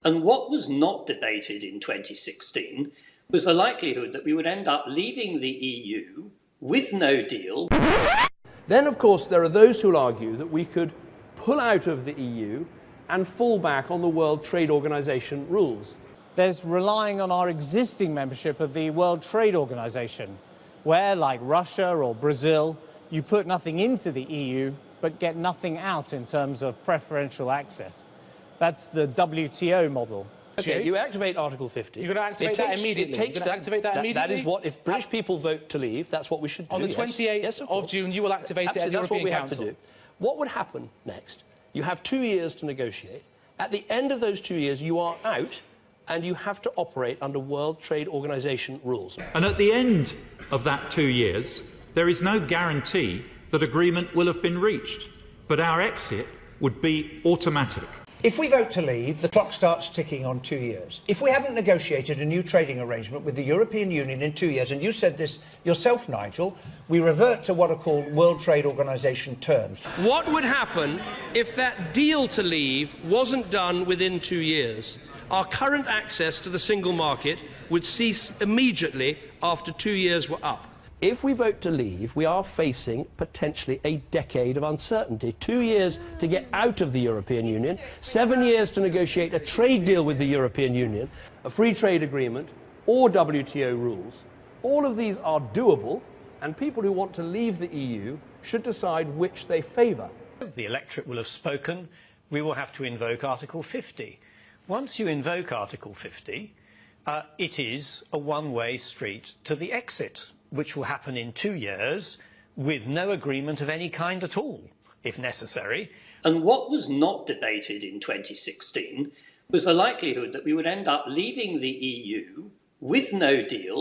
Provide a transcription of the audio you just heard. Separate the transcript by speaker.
Speaker 1: And what was not debated in 2016 was the likelihood that we would end up leaving the EU with no deal.
Speaker 2: Then, of course, there are those who'll argue that we could pull out of the EU and fall back on the World Trade Organization rules.
Speaker 3: There's relying on our existing membership of the World Trade Organization, where, like Russia or Brazil, you put nothing into the EU but get nothing out in terms of preferential access. That's the WTO model.
Speaker 2: Okay, you activate Article 50.
Speaker 4: You're going to activate that immediately? You're going to activate that immediately?
Speaker 2: That is what, if British people vote to leave, that's what we should do.
Speaker 4: On the 28th of June, you will activate it at the European Council.
Speaker 2: That's what we have to do. What would happen next? You have 2 years to negotiate. At the end of those 2 years, you are out, and you have to operate under World Trade Organization rules.
Speaker 5: And at the end of that 2 years, there is no guarantee that agreement will have been reached, but our exit would be automatic.
Speaker 6: If we vote to leave, the clock starts ticking on 2 years. If we haven't negotiated a new trading arrangement with the European Union in 2 years, and you said this yourself, Nigel, we revert to what are called World Trade Organization terms.
Speaker 7: What would happen if that deal to leave wasn't done within 2 years? Our current access to the single market would cease immediately after 2 years were up.
Speaker 2: If we vote to leave, we are facing potentially a decade of uncertainty. 2 years to get out of the European Union, 7 years to negotiate a trade deal with the European Union, a free trade agreement, or WTO rules. All of these are doable, and people who want to leave the EU should decide which they favour.
Speaker 8: The electorate will have spoken. We will have to invoke Article 50. Once you invoke Article 50, it is a one-way street to the exit, which will happen in 2 years with no agreement of any kind at all, if necessary.
Speaker 1: And what was not debated in 2016 was the likelihood that we would end up leaving the EU with no deal.